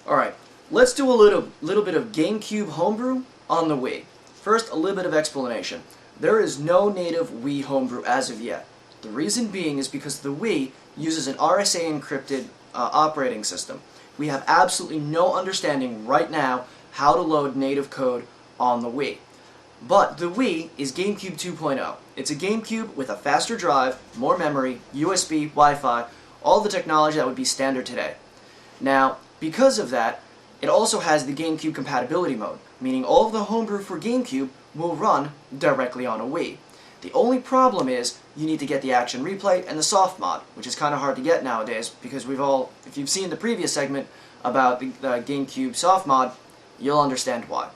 Alright, let's do a little bit of GameCube homebrew on the Wii. First, a little bit of explanation. There is no native Wii homebrew as of yet. The reason being is because the Wii uses an RSA encrypted operating system. We have absolutely no understanding right now how to load native code on the Wii. But the Wii is GameCube 2.0. It's a GameCube with a faster drive, more memory, USB, Wi-Fi, all the technology that would be standard today. Now, because of that, it also has the GameCube compatibility mode, meaning all of the homebrew for GameCube will run directly on a Wii. The only problem is you need to get the action replay and the soft mod, which is kind of hard to get nowadays because if you've seen the previous segment about the GameCube soft mod, you'll understand why.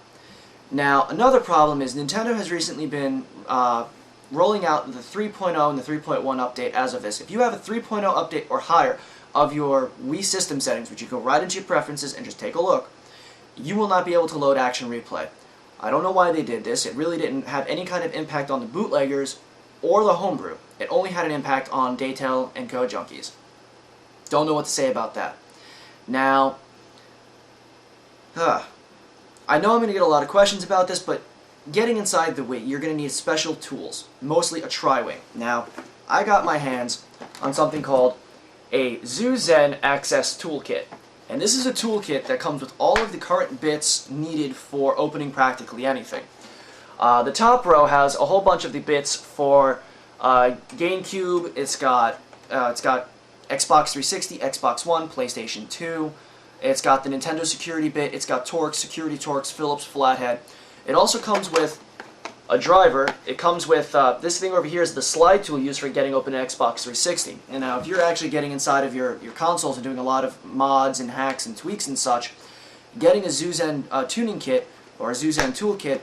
Now, another problem is Nintendo has recently been rolling out the 3.0 and the 3.1 update as of this. If you have a 3.0 update or higher of your Wii system settings, which you go right into your preferences and just take a look, you will not be able to load action replay. I don't know why they did this. It really didn't have any kind of impact on the bootleggers or the homebrew. It only had an impact on Daytel and Code Junkies. Don't know what to say about that. Now, I know I'm going to get a lot of questions about this, but getting inside the Wii, you're going to need special tools, mostly a tri-wing. Now, I got my hands on something called a Zuzen Access Toolkit. And this is a toolkit that comes with all of the current bits needed for opening practically anything. The top row has a whole bunch of the bits for GameCube. It's got Xbox 360, Xbox One, PlayStation 2. It's got the Nintendo security bit. It's got Torx, security Torx, Phillips flathead. It also comes with a driver. It comes with this thing over here is the slide tool used for getting open an Xbox 360. And now if you're actually getting inside of your consoles and doing a lot of mods and hacks and tweaks and such, getting a Zuzen tuning kit or a Zuzen toolkit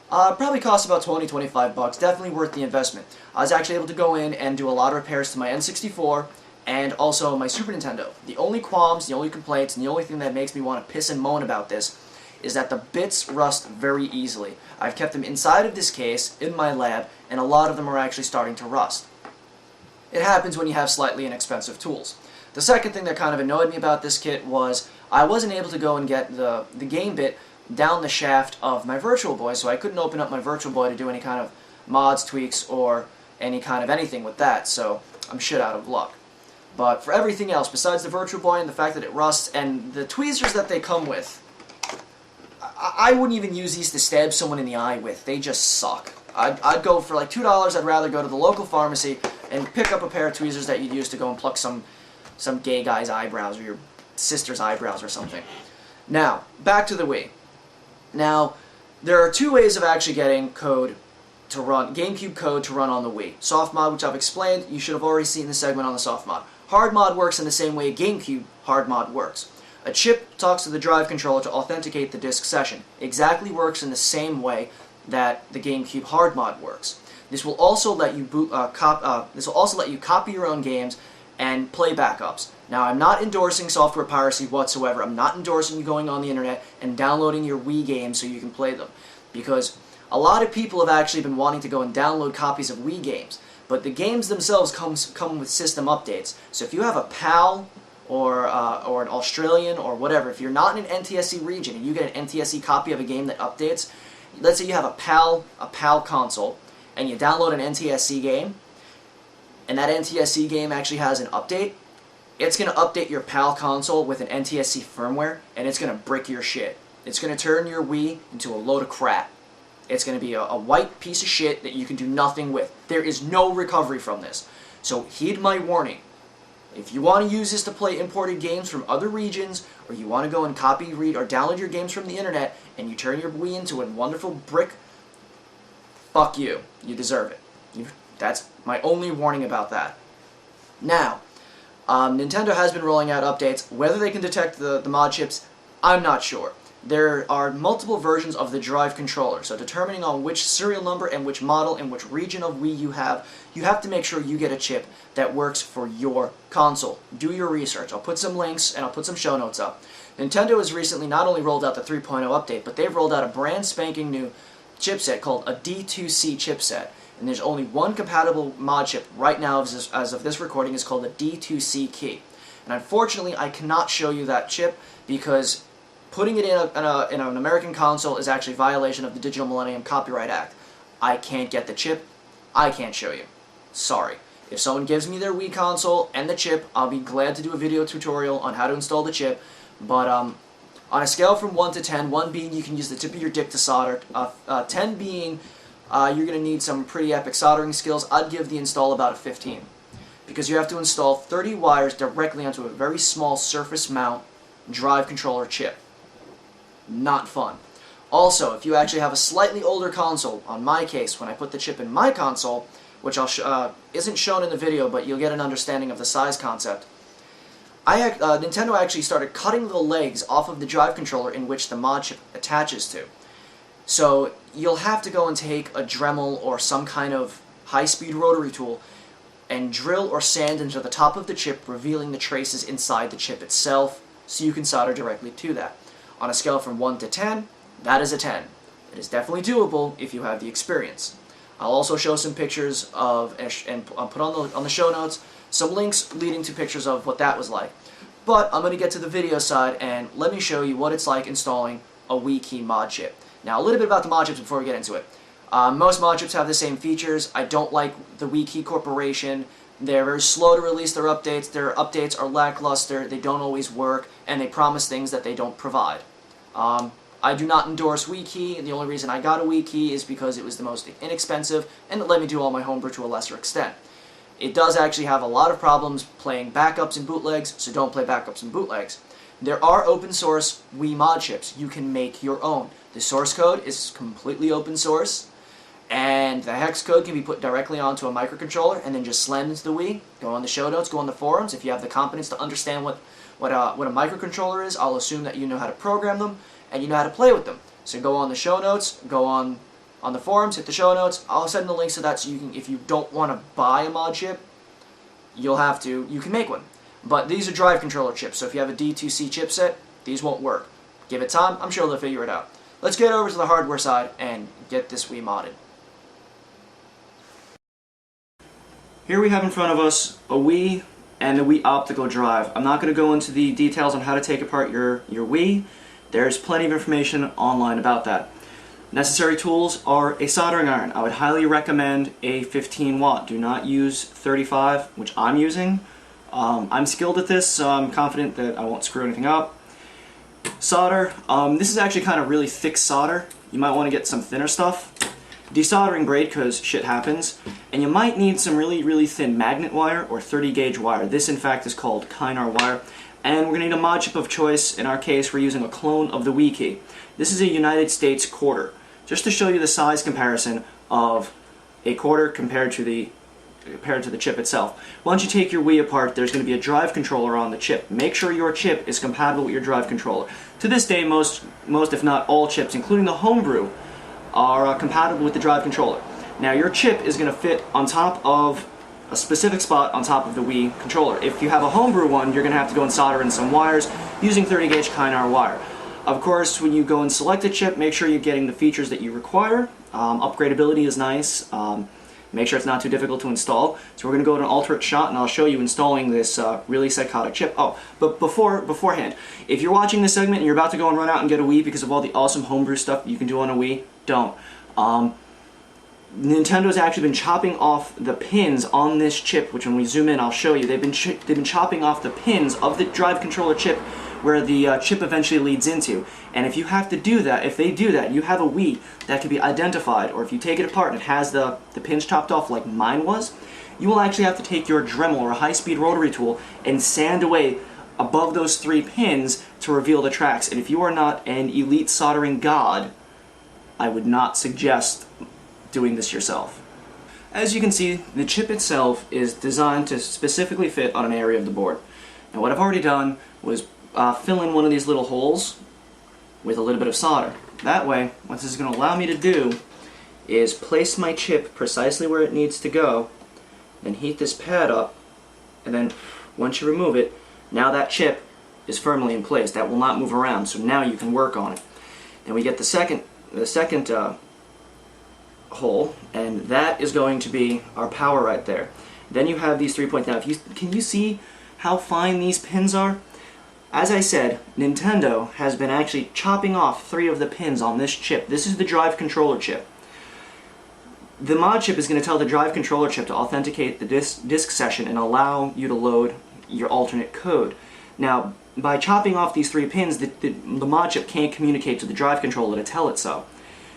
probably costs about $20-25. Definitely worth the investment. I was actually able to go in and do a lot of repairs to my N64 and also my Super Nintendo. The only qualms, the only complaints, and the only thing that makes me want to piss and moan about this is that the bits rust very easily. I've kept them inside of this case, in my lab, and a lot of them are actually starting to rust. It happens when you have slightly inexpensive tools. The second thing that kind of annoyed me about this kit was I wasn't able to go and get the game bit down the shaft of my Virtual Boy, so I couldn't open up my Virtual Boy to do any kind of mods, tweaks, or any kind of anything with that, so I'm shit out of luck. But for everything else, besides the Virtual Boy and the fact that it rusts, and the tweezers that they come with, I wouldn't even use these to stab someone in the eye with. They just suck. I'd go for like $2, I'd rather go to the local pharmacy and pick up a pair of tweezers that you'd use to go and pluck some gay guy's eyebrows or your sister's eyebrows or something. Now, back to the Wii. Now, there are two ways of actually getting code to run, GameCube code to run on the Wii. Soft mod, which I've explained, you should have already seen the segment on the soft mod. Hard mod works in the same way GameCube hard mod works. A chip talks to the drive controller to authenticate the disk session. Exactly works in the same way that the GameCube hard mod works. This will also let you copy your own games and play backups. Now, I'm not endorsing software piracy whatsoever. I'm not endorsing you going on the internet and downloading your Wii games so you can play them, because a lot of people have actually been wanting to go and download copies of Wii games, but the games themselves come with system updates. So if you have a PAL or an Australian or whatever, if you're not in an NTSC region and you get an NTSC copy of a game that updates, let's say you have a PAL console and you download an NTSC game, and that NTSC game actually has an update, it's going to update your PAL console with an NTSC firmware, and it's going to brick your shit. It's going to turn your Wii into a load of crap. It's going to be a white piece of shit that you can do nothing with. There is no recovery from this. So heed my warning. If you want to use this to play imported games from other regions, or you want to go and copy, read, or download your games from the internet, and you turn your Wii into a wonderful brick, fuck you. You deserve it. That's my only warning about that. Now, Nintendo has been rolling out updates. Whether they can detect the mod chips, I'm not sure. There are multiple versions of the Drive controller, so determining on which serial number and which model and which region of Wii you have to make sure you get a chip that works for your console. Do your research. I'll put some links and I'll put some show notes up. Nintendo has recently not only rolled out the 3.0 update, but they've rolled out a brand spanking new chipset called a D2C chipset. And there's only one compatible mod chip right now as of this recording. Is called a D2C key. And unfortunately, I cannot show you that chip because putting it in an American console is actually a violation of the Digital Millennium Copyright Act. I can't get the chip. I can't show you. Sorry. If someone gives me their Wii console and the chip, I'll be glad to do a video tutorial on how to install the chip. But on a scale from 1 to 10, 1 being you can use the tip of your dick to solder, 10 being you're going to need some pretty epic soldering skills, I'd give the install about a 15. Because you have to install 30 wires directly onto a very small surface mount Drive controller chip. Not fun. Also, if you actually have a slightly older console, on my case, when I put the chip in my console, which isn't shown in the video, but you'll get an understanding of the size concept, Nintendo actually started cutting the legs off of the Drive controller in which the mod chip attaches to. So you'll have to go and take a Dremel or some kind of high-speed rotary tool and drill or sand into the top of the chip, revealing the traces inside the chip itself, so you can solder directly to that. On a scale from 1 to 10, that is a 10. It is definitely doable if you have the experience. I'll also show some pictures of, and I'll put on the show notes, some links leading to pictures of what that was like. But I'm going to get to the video side, and let me show you what it's like installing a Wii Key mod chip. Now, a little bit about the mod chips before we get into it. Most mod chips have the same features. I don't like the Wii Key Corporation. They're very slow to release their updates. Their updates are lackluster. They don't always work, and they promise things that they don't provide. I do not endorse Wii Key, and the only reason I got a Wii Key is because it was the most inexpensive, and it let me do all my homebrew to a lesser extent. It does actually have a lot of problems playing backups and bootlegs, so don't play backups and bootlegs. There are open source Wii mod chips. You can make your own. The source code is completely open source, and the hex code can be put directly onto a microcontroller and then just slammed into the Wii. Go on the show notes, go on the forums. If you have the competence to understand what a microcontroller is, I'll assume that you know how to program them and you know how to play with them. So go on the show notes, go on the forums, hit the show notes. I'll send the links to that so you can, if you don't want to buy a mod chip, you can make one. But these are Drive controller chips, so if you have a D2C chipset, these won't work. Give it time, I'm sure they'll figure it out. Let's get over to the hardware side and get this Wii modded. Here we have in front of us a Wii and the Wii optical drive. I'm not going to go into the details on how to take apart your Wii. There's plenty of information online about that. Necessary tools are a soldering iron. I would highly recommend a 15 watt. Do not use 35, which I'm using. I'm skilled at this, so I'm confident that I won't screw anything up. Solder. This is actually kind of really thick solder. You might want to get some thinner stuff. Desoldering braid, because shit happens. And you might need some really, really thin magnet wire or 30 gauge wire. This, in fact, is called Kynar wire. And we're going to need a mod chip of choice. In our case, we're using a clone of the Wii Key. This is a United States quarter. Just to show you the size comparison of a quarter compared to the chip itself. Once you take your Wii apart, there's going to be a drive controller on the chip. Make sure your chip is compatible with your drive controller. To this day, most if not all chips, including the homebrew, are compatible with the drive controller. Now your chip is going to fit on top of a specific spot on top of the Wii controller. If you have a homebrew one, you're going to have to go and solder in some wires using 30 gauge Kynar wire. Of course, when you go and select a chip, make sure you're getting the features that you require. Upgradability is nice. Make sure it's not too difficult to install. So we're going to go to an alternate shot and I'll show you installing this really psychotic chip. Oh, but beforehand, if you're watching this segment and you're about to go and run out and get a Wii because of all the awesome homebrew stuff you can do on a Wii, don't. Nintendo's actually been chopping off the pins on this chip, which when we zoom in I'll show you. They've been chopping off the pins of the drive controller chip where the chip eventually leads into. And if you have to do that, if they do that, you have a Wii that can be identified, or if you take it apart and it has the pins chopped off like mine was, you will actually have to take your Dremel or a high-speed rotary tool and sand away above those 3 pins to reveal the tracks. And if you are not an elite soldering god, I would not suggest doing this yourself. As you can see, the chip itself is designed to specifically fit on an area of the board. And what I've already done was fill in one of these little holes with a little bit of solder. That way, what this is going to allow me to do is place my chip precisely where it needs to go, then heat this pad up, and then once you remove it, now that chip is firmly in place. That will not move around, so now you can work on it. Then we get the second hole, and that is going to be our power right there. Then you have these 3 points. Now, can you see how fine these pins are? As I said, Nintendo has been actually chopping off 3 of the pins on this chip. This is the drive controller chip. The mod chip is going to tell the drive controller chip to authenticate the disk session and allow you to load your alternate code. Now, by chopping off these 3 pins, the mod chip can't communicate to the drive controller to tell it so.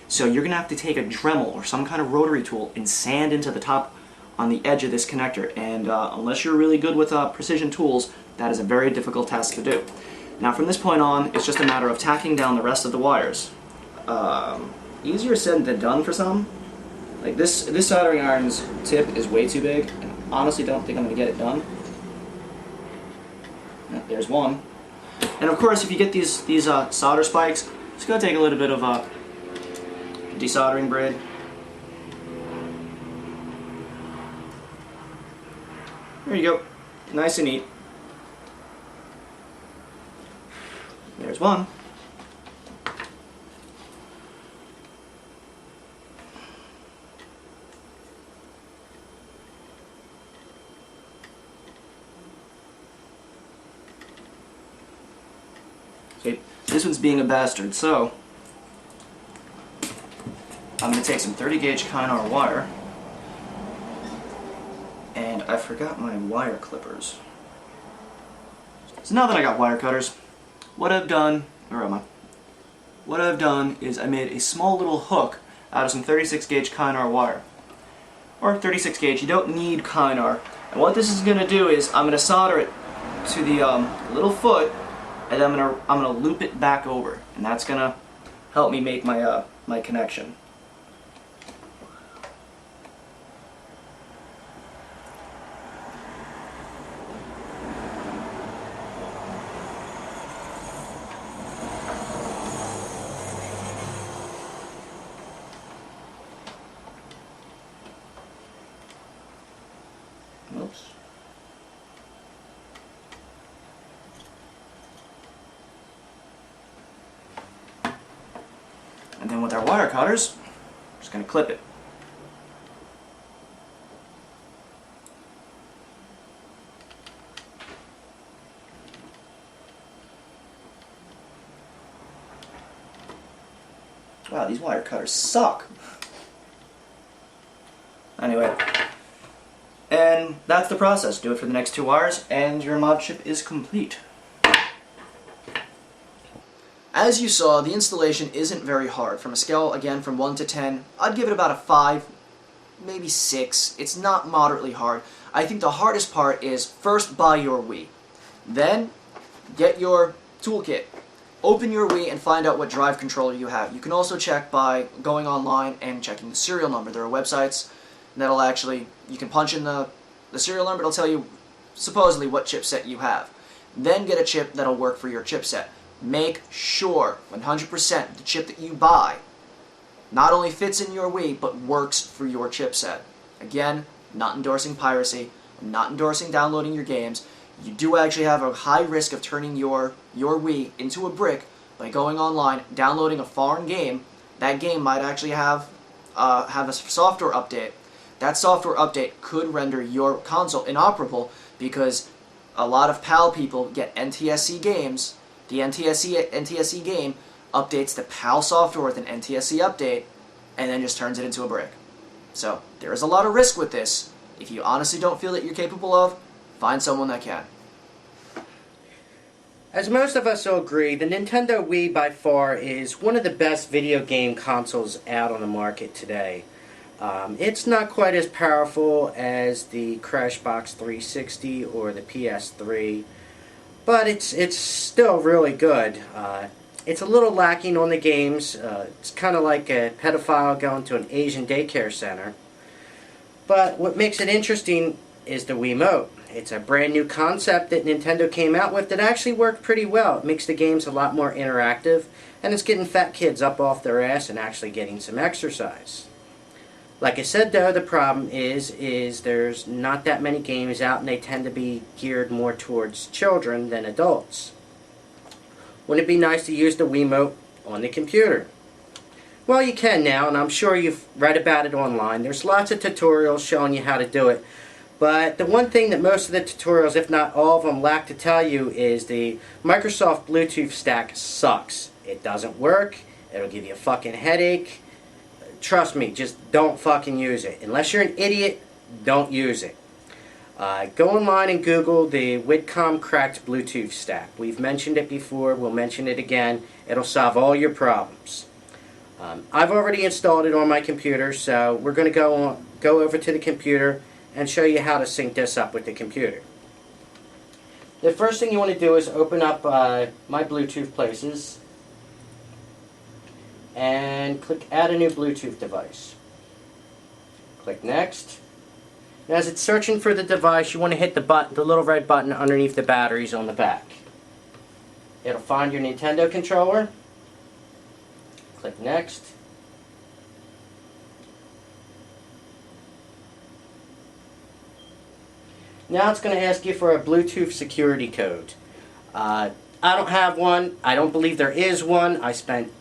So you're going to have to take a Dremel or some kind of rotary tool and sand into the top on the edge of this connector. And unless you're really good with precision tools, that is a very difficult task to do. Now from this point on, it's just a matter of tacking down the rest of the wires. Easier said than done for some. Like this soldering iron's tip is way too big, and I honestly don't think I'm going to get it done. There's one. And of course, if you get these solder spikes, it's going to take a little bit of desoldering braid. There you go. Nice and neat. There's one. Okay, this one's being a bastard, so I'm going to take some 30 gauge Kynar wire, and I forgot my wire clippers. So now that I got wire cutters, what I've done, where am I? What I've done is I made a small little hook out of some 36 gauge Kynar wire. Or 36 gauge, you don't need Kynar. And what this is going to do is I'm going to solder it to the little foot, and then I'm going to loop it back over. And that's going to help me make my, my connection. Oops. And then with our wire cutters, I'm just going to clip it. Wow, these wire cutters suck. Anyway. And that's the process. Do it for the next 2 wires and your mod chip is complete. As you saw, the installation isn't very hard. From a scale, again, from 1 to 10, I'd give it about a 5, maybe 6. It's not moderately hard. I think the hardest part is first buy your Wii. Then, get your toolkit. Open your Wii and find out what drive controller you have. You can also check by going online and checking the serial number. There are websites that'll actually, you can punch in the serial number, it'll tell you supposedly what chipset you have. Then get a chip that'll work for your chipset. Make sure 100% the chip that you buy not only fits in your Wii, but works for your chipset. Again, not endorsing piracy, I'm not endorsing downloading your games. You do actually have a high risk of turning your Wii into a brick by going online, downloading a foreign game. That game might actually have a software update. That software update could render your console inoperable because a lot of PAL people get NTSC games. The NTSC game updates the PAL software with an NTSC update and then just turns it into a brick. So there is a lot of risk with this. If you honestly don't feel that you're capable of, find someone that can. As most of us will agree, the Nintendo Wii by far is one of the best video game consoles out on the market today. It's not quite as powerful as the Crashbox 360 or the PS3, but it's still really good. It's a little lacking on the games. It's kind of like a pedophile going to an Asian daycare center. But what makes it interesting is the Wiimote. It's a brand new concept that Nintendo came out with that actually worked pretty well. It makes the games a lot more interactive, and it's getting fat kids up off their ass and actually getting some exercise. Like I said though, the problem is there's not that many games out, and they tend to be geared more towards children than adults. Wouldn't it be nice to use the Wiimote on the computer? Well, you can now, and I'm sure you've read about it online. There's lots of tutorials showing you how to do it. But the one thing that most of the tutorials, if not all of them, lack to tell you is the Microsoft Bluetooth stack sucks. It doesn't work. It'll give you a fucking headache. Trust me, just don't fucking use it. Unless you're an idiot, don't use it. Go online and Google the Widcom cracked Bluetooth stack. We've mentioned it before. We'll mention it again. It'll solve all your problems. I've already installed it on my computer, so we're going to go over to the computer and show you how to sync this up with the computer. The first thing you want to do is open up My Bluetooth Places and click Add a new Bluetooth device. Click Next. And as it's searching for the device, you want to hit the little red button underneath the batteries on the back. It'll find your Nintendo controller. Click Next. Now it's going to ask you for a Bluetooth security code. I don't have one. I don't believe there is one. I spent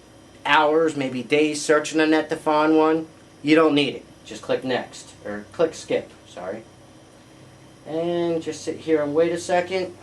hours, maybe days searching on the net to find one. You don't need it. Just click Next. Or click Skip, sorry. And just sit here and wait a second.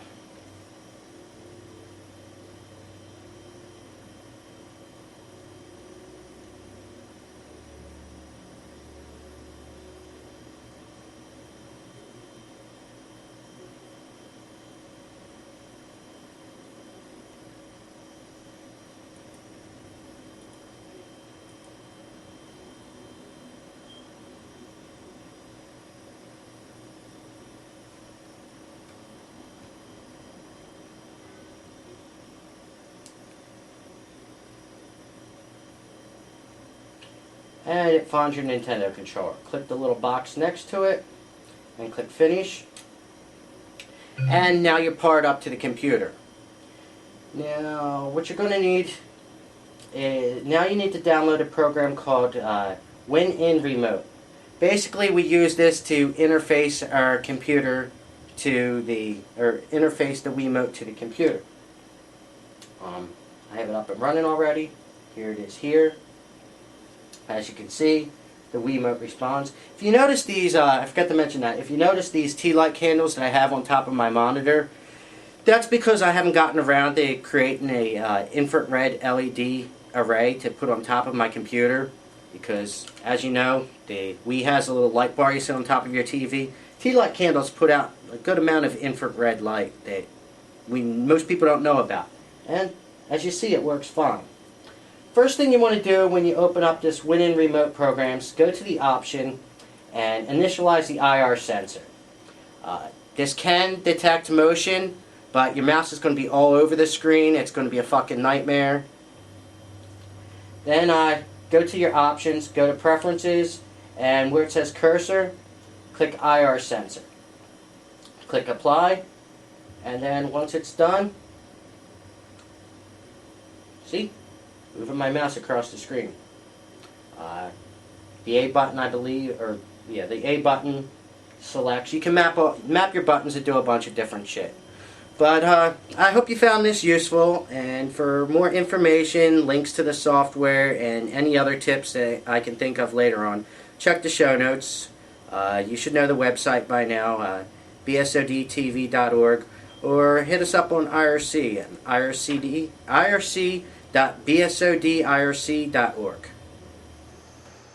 And it finds your Nintendo controller. Click the little box next to it and click Finish. And now you're powered up to the computer. Now what you're going to need is, now you need to download a program called Win-In Remote. Basically we use this to interface our computer to the, or interface the Wiimote to the computer. I have it up and running already. Here it is here. As you can see, the Wiimote responds. If you notice these, I forgot to mention that, if you notice these tea light candles that I have on top of my monitor, that's because I haven't gotten around to creating a infrared LED array to put on top of my computer. Because, as you know, the Wii has a little light bar you sit on top of your TV. Tea light candles put out a good amount of infrared light that most people don't know about. And, as you see, it works fine. First thing you want to do when you open up this Win-In Remote programs, go to the option and initialize the IR sensor. This can detect motion, but your mouse is going to be all over the screen. It's going to be a fucking nightmare. Then go to your options, go to Preferences, and where it says Cursor, click IR Sensor. Click Apply, and then once it's done, see? Moving my mouse across the screen. The A button, I believe, or yeah, the A button selects. You can map your buttons to do a bunch of different shit. But I hope you found this useful, and for more information, links to the software, and any other tips that I can think of later on, check the show notes. You should know the website by now, BSoDtv.org, or hit us up on IRC at irc.bsodirc.org.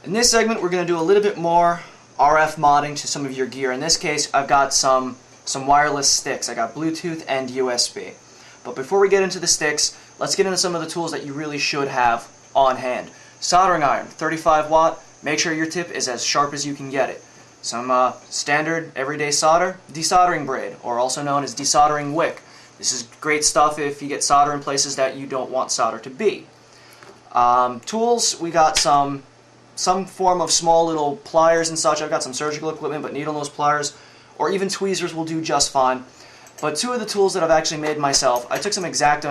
In this segment, we're going to do a little bit more RF modding to some of your gear. In this case, I've got some wireless sticks. I got Bluetooth and USB. But before we get into the sticks, let's get into some of the tools that you really should have on hand. Soldering iron, 35 watt, make sure your tip is as sharp as you can get it. Some standard everyday solder, desoldering braid, or also known as desoldering wick. This is great stuff if you get solder in places that you don't want solder to be. Tools, we got some form of small little pliers and such. I've got some surgical equipment, but needle nose pliers or even tweezers will do just fine. But two of the tools that I've actually made myself, I took some X-Acto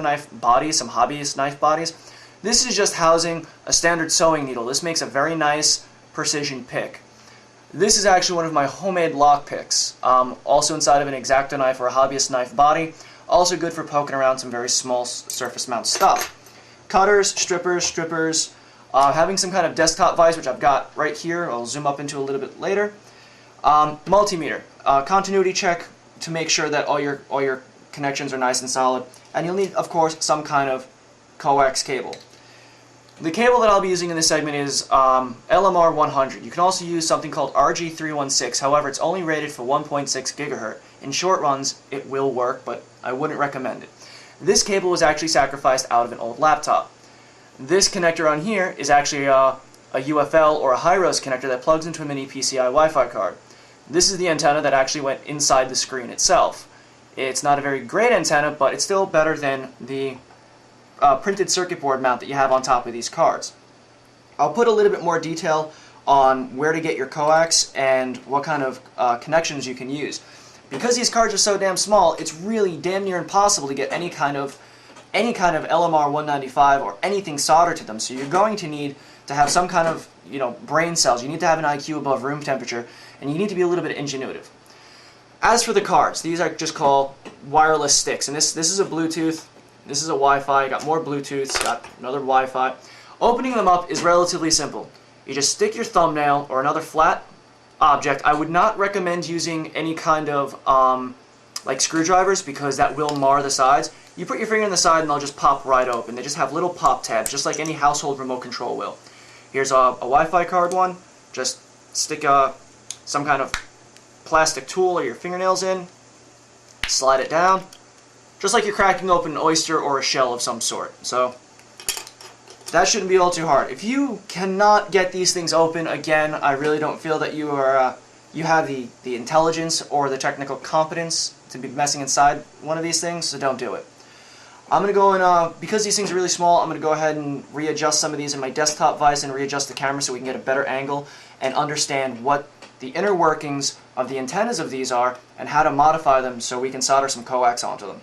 knife bodies, some hobbyist knife bodies. This is just housing a standard sewing needle. This makes a very nice precision pick. This is actually one of my homemade lock picks, also inside of an X-Acto knife or a hobbyist knife body. Also good for poking around some very small surface mount stuff. Cutters, strippers, having some kind of desktop vise, which I've got right here. I'll zoom up into a little bit later. Multimeter, continuity check to make sure that all your connections are nice and solid. And you'll need, of course, some kind of coax cable. The cable that I'll be using in this segment is LMR 100. You can also use something called RG316. However, it's only rated for 1.6 gigahertz. In short runs, it will work, but I wouldn't recommend it. This cable was actually sacrificed out of an old laptop. This connector on here is actually a UFL or a high-res connector that plugs into a mini PCI Wi-Fi card. This is the antenna that actually went inside the screen itself. It's not a very great antenna, but it's still better than the printed circuit board mount that you have on top of these cards. I'll put a little bit more detail on where to get your coax and what kind of connections you can use. Because these cards are so damn small, it's really damn near impossible to get any kind of LMR 195 or anything soldered to them. So you're going to need to have some kind of brain cells. You need to have an IQ above room temperature, and you need to be a little bit ingenuitive. As for the cards, these I just call wireless sticks, and this is a Bluetooth. This is a Wi-Fi, got more Bluetooths, got another Wi-Fi. Opening them up is relatively simple. You just stick your thumbnail or another flat object. I would not recommend using any kind of like screwdrivers because that will mar the sides. You put your finger on the side and they'll just pop right open. They just have little pop tabs, just like any household remote control will. Here's a Wi-Fi card one. Just stick some kind of plastic tool or your fingernails in, slide it down, just like you're cracking open an oyster or a shell of some sort. So that shouldn't be all too hard. If you cannot get these things open, again, I really don't feel that you have the intelligence or the technical competence to be messing inside one of these things, so don't do it. I'm going to go and, because these things are really small, I'm going to go ahead and readjust some of these in my desktop vise and readjust the camera so we can get a better angle and understand what the inner workings of the antennas of these are and how to modify them so we can solder some coax onto them.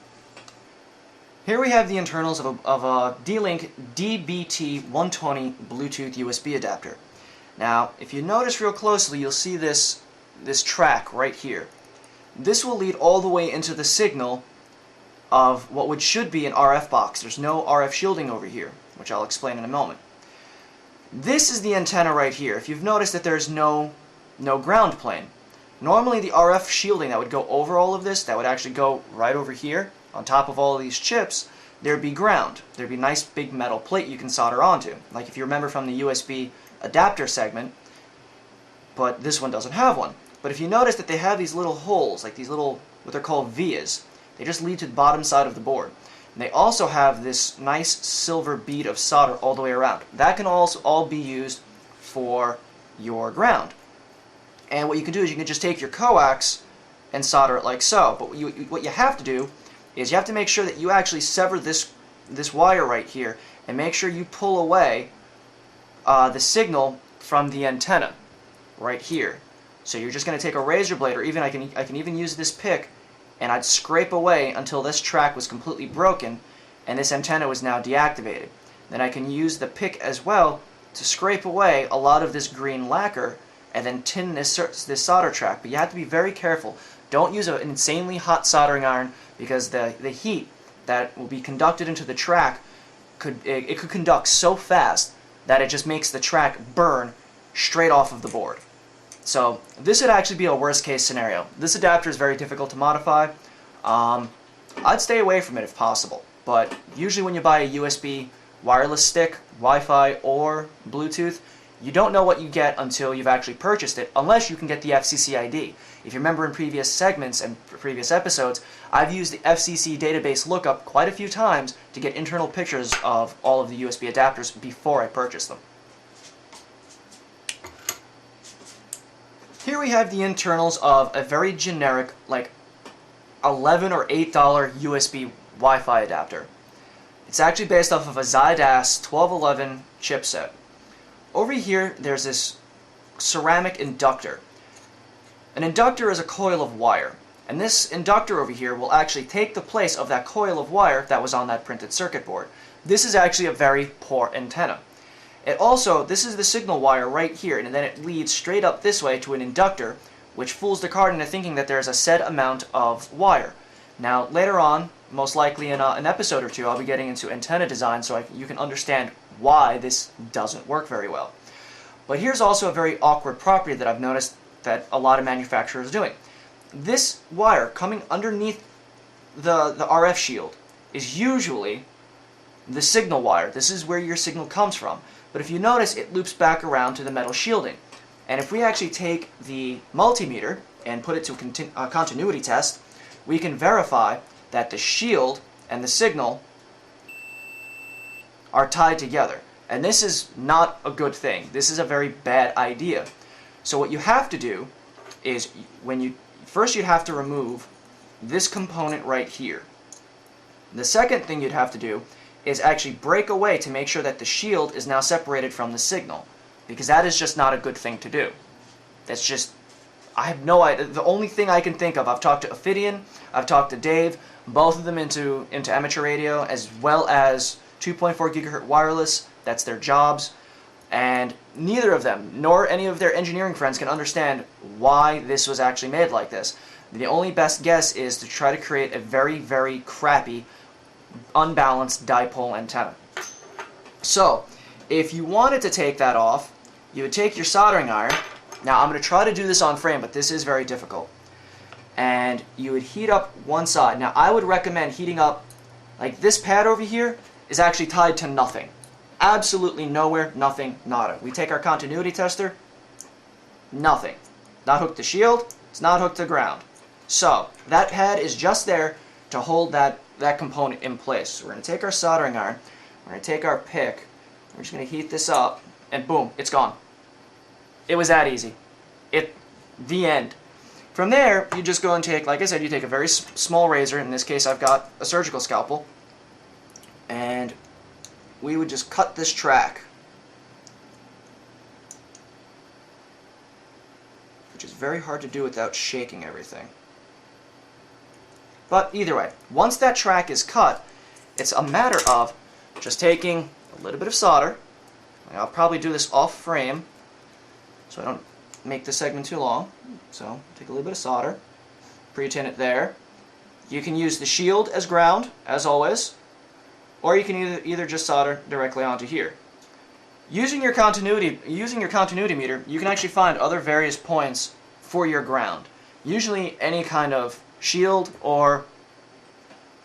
Here we have the internals of a D-Link DBT120 Bluetooth USB adapter. Now, if you notice real closely, you'll see this track right here. This will lead all the way into the signal of what should be an RF box. There's no RF shielding over here, which I'll explain in a moment. This is the antenna right here. If you've noticed that there's no ground plane. Normally the RF shielding that would go over all of this, that would actually go right over here, on top of all of these chips, there'd be ground. There'd be a nice big metal plate you can solder onto. Like if you remember from the USB adapter segment, but this one doesn't have one. But if you notice that they have these little holes, like these little, what they're called vias, they just lead to the bottom side of the board. And they also have this nice silver bead of solder all the way around. That can also all be used for your ground. And what you can do is you can just take your coax and solder it like so. But what you have to do is you have to make sure that you actually sever this wire right here and make sure you pull away the signal from the antenna right here. So you're just going to take a razor blade, or even I can even use this pick, and I'd scrape away until this track was completely broken and this antenna was now deactivated. Then I can use the pick as well to scrape away a lot of this green lacquer and then tin this solder track. But you have to be very careful. Don't use an insanely hot soldering iron because the heat that will be conducted into the track could conduct so fast that it just makes the track burn straight off of the board. So this would actually be a worst case scenario. This adapter is very difficult to modify. I'd stay away from it if possible, but usually when you buy a USB wireless stick, Wi-Fi, or Bluetooth, you don't know what you get until you've actually purchased it, unless you can get the FCC ID. If you remember in previous segments and previous episodes, I've used the FCC database lookup quite a few times to get internal pictures of all of the USB adapters before I purchased them. here we have the internals of a very generic, like, $11 or $8 USB Wi-Fi adapter. It's actually based off of a Xidas 1211 chipset. Over here, there's this ceramic inductor. An inductor is a coil of wire, and this inductor over here will actually take the place of that coil of wire that was on that printed circuit board. This is actually a very poor antenna. It also, this is the signal wire right here, and then it leads straight up this way to an inductor, which fools the card into thinking that there's a set amount of wire. Now, later on, most likely in an episode or two, I'll be getting into antenna design so you can understand why this doesn't work very well. But here's also a very awkward property that I've noticed that a lot of manufacturers are doing. This wire coming underneath the RF shield is usually the signal wire. This is where your signal comes from. But if you notice, it loops back around to the metal shielding. And if we actually take the multimeter and put it to a continuity test, we can verify that the shield and the signal are tied together. And this is not a good thing. This is a very bad idea. So what you have to do is, first you'd have to remove this component right here. The second thing you'd have to do is actually break away to make sure that the shield is now separated from the signal, because that is just not a good thing to do. That's just, I have no idea. The only thing I can think of, I've talked to Ophidian, I've talked to Dave, both of them into amateur radio, as well as 2.4 gigahertz wireless. That's their jobs, and neither of them, nor any of their engineering friends, can understand why this was actually made like this. The only best guess is to try to create a very, very crappy, unbalanced dipole antenna. So, if you wanted to take that off, you would take your soldering iron. Now, I'm going to try to do this on frame, but this is very difficult. And you would heat up one side. Now, I would recommend heating up, like this pad over here is actually tied to nothing. Absolutely nowhere, nothing, nada. We take our continuity tester, nothing. Not hooked to shield, it's not hooked to ground. So, that pad is just there to hold that component in place. So we're going to take our soldering iron, we're going to take our pick, we're just going to heat this up, and boom, it's gone. It was that easy. The end. From there, you just go and take, like I said, you take a very small razor. In this case, I've got a surgical scalpel, and we would just cut this track, which is very hard to do without shaking everything. But either way, once that track is cut, it's a matter of just taking a little bit of solder. I'll probably do this off frame so I don't make the segment too long. So take a little bit of solder, pre-tin it there. You can use the shield as ground, as always, or you can either just solder directly onto here. Using your continuity meter, you can actually find other various points for your ground. Usually any kind of shield or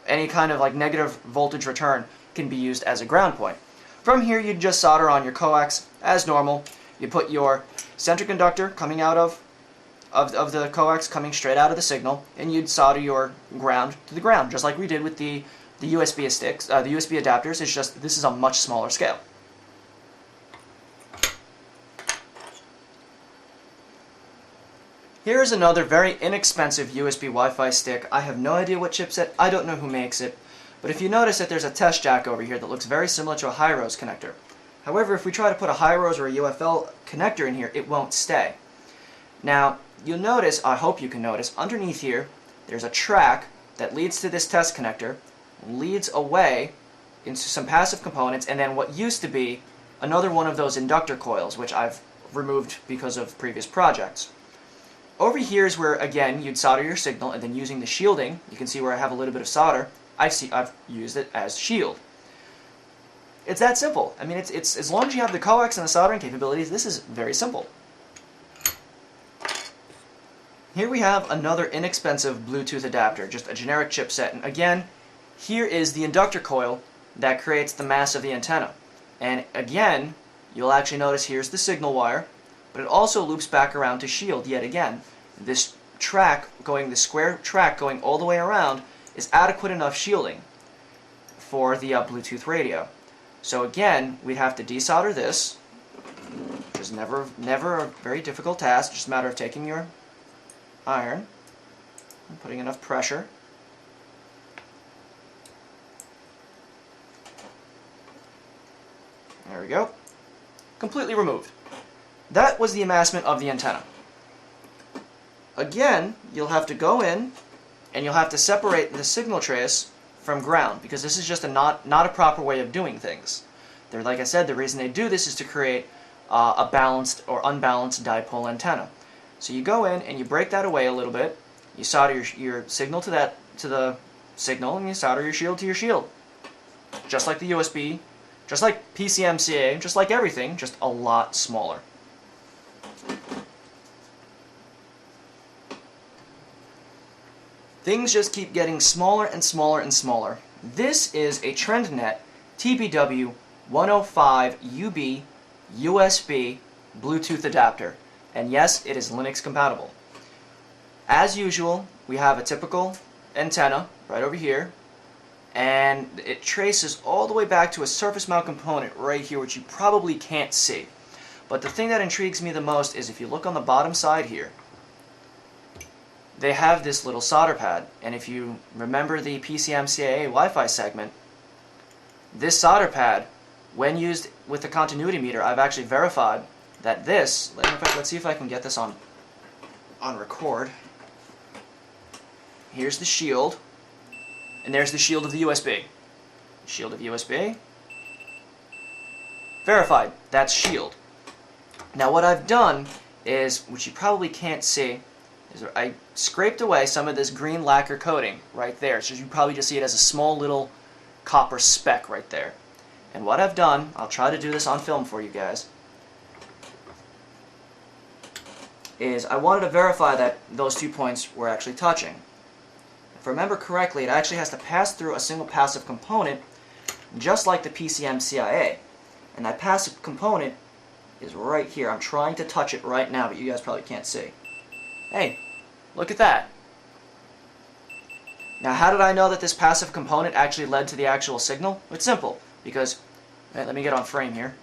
any kind of like negative voltage return can be used as a ground point. From here, you just solder on your coax as normal. You put your center conductor coming out of the coax, coming straight out of the signal, and you'd solder your ground to the ground, just like we did with the USB sticks, the USB adapters. It's just this is a much smaller scale. Here is another very inexpensive USB Wi-Fi stick. I have no idea what chipset, I don't know who makes it, but if you notice that there's a test jack over here that looks very similar to a high-rose connector. However, if we try to put a high-rose or a UFL connector in here, it won't stay. Now, you'll notice, I hope you can notice, underneath here, there's a track that leads to this test connector, leads away into some passive components, and then what used to be another one of those inductor coils, which I've removed because of previous projects. Over here is where, again, you'd solder your signal, and then using the shielding, you can see where I have a little bit of solder, I've used it as shield. It's that simple. I mean, it's as long as you have the coax and the soldering capabilities, this is very simple. Here we have another inexpensive Bluetooth adapter, just a generic chipset, and again, here is the inductor coil that creates the mass of the antenna. And again, you'll actually notice here's the signal wire, but it also loops back around to shield yet again. This track going, the square track going all the way around, is adequate enough shielding for the Bluetooth radio. So again, we'd have to desolder this, is never a very difficult task, just a matter of taking your iron and putting enough pressure. There we go. Completely removed. That was the amassment of the antenna. Again, you'll have to go in and you'll have to separate the signal trace from ground, because this is just not a proper way of doing things. Like I said, the reason they do this is to create a balanced or unbalanced dipole antenna. So you go in and you break that away a little bit. You solder your signal to the signal, and you solder your shield to your shield. Just like the USB, just like PCMCA, just like everything, just a lot smaller. Things just keep getting smaller and smaller and smaller. This is a TrendNet TPW 105UB USB Bluetooth adapter. And yes, it is Linux compatible. As usual, we have a typical antenna right over here, and it traces all the way back to a surface mount component right here, which you probably can't see. But the thing that intrigues me the most is if you look on the bottom side here, they have this little solder pad, and if you remember the PCMCIA Wi-Fi segment, this solder pad, when used with the continuity meter, I've actually verified that this, let's see if I can get this on record. Here's the shield, and there's the shield of the USB. Shield of USB. Verified, that's shield. Now what I've done is, which you probably can't see, is I scraped away some of this green lacquer coating right there. So you probably just see it as a small little copper speck right there. And what I've done, I'll try to do this on film for you guys, is I wanted to verify that those 2 points were actually touching. If I remember correctly, it actually has to pass through a single passive component, just like the PCMCIA. And that passive component is right here. I'm trying to touch it right now, but you guys probably can't see. Hey, look at that. Now, how did I know that this passive component actually led to the actual signal? It's simple, because, let me get on frame here.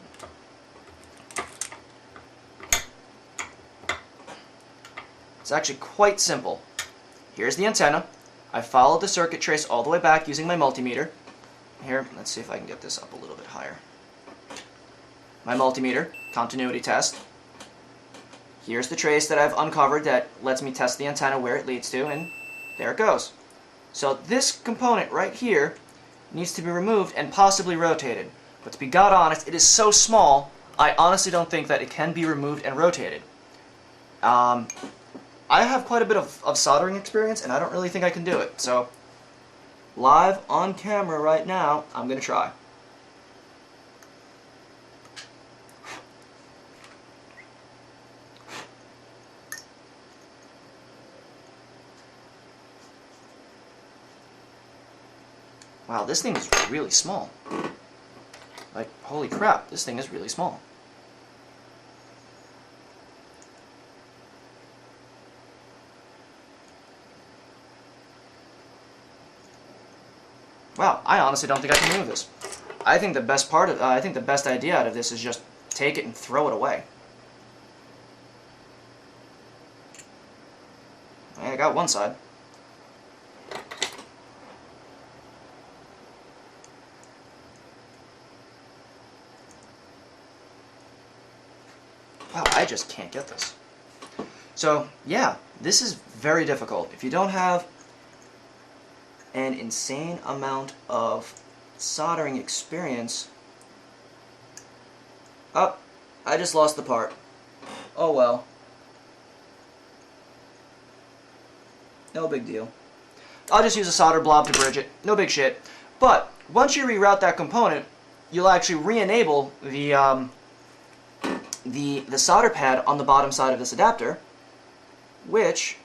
It's actually quite simple. Here's the antenna. I followed the circuit trace all the way back using my multimeter. Here, let's see if I can get this up a little bit higher. My multimeter, continuity test. Here's the trace that I've uncovered that lets me test the antenna where it leads to, and there it goes. So this component right here needs to be removed and possibly rotated. But to be god honest, it is so small, I honestly don't think that it can be removed and rotated. I have quite a bit of soldering experience, and I don't really think I can do it. So, live on camera right now, I'm going to try. Wow, this thing is really small. Like, holy crap, this thing is really small. Wow, I honestly don't think I can move this. I think the best idea out of this is just take it and throw it away. I got one side. Wow, I just can't get this. So, yeah, this is very difficult. If you don't have an insane amount of soldering experience... Oh, I just lost the part. Oh well. No big deal. I'll just use a solder blob to bridge it. No big shit. But, once you reroute that component, you'll actually re-enable the solder pad on the bottom side of this adapter, which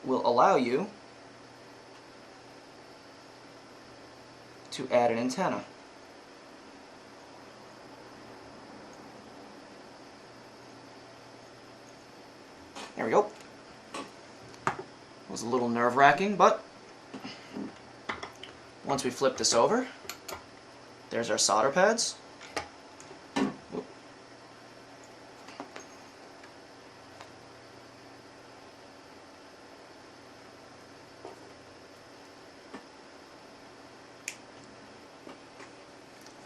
will allow you to add an antenna. There we go. It was a little nerve-wracking, but once we flip this over, there's our solder pads.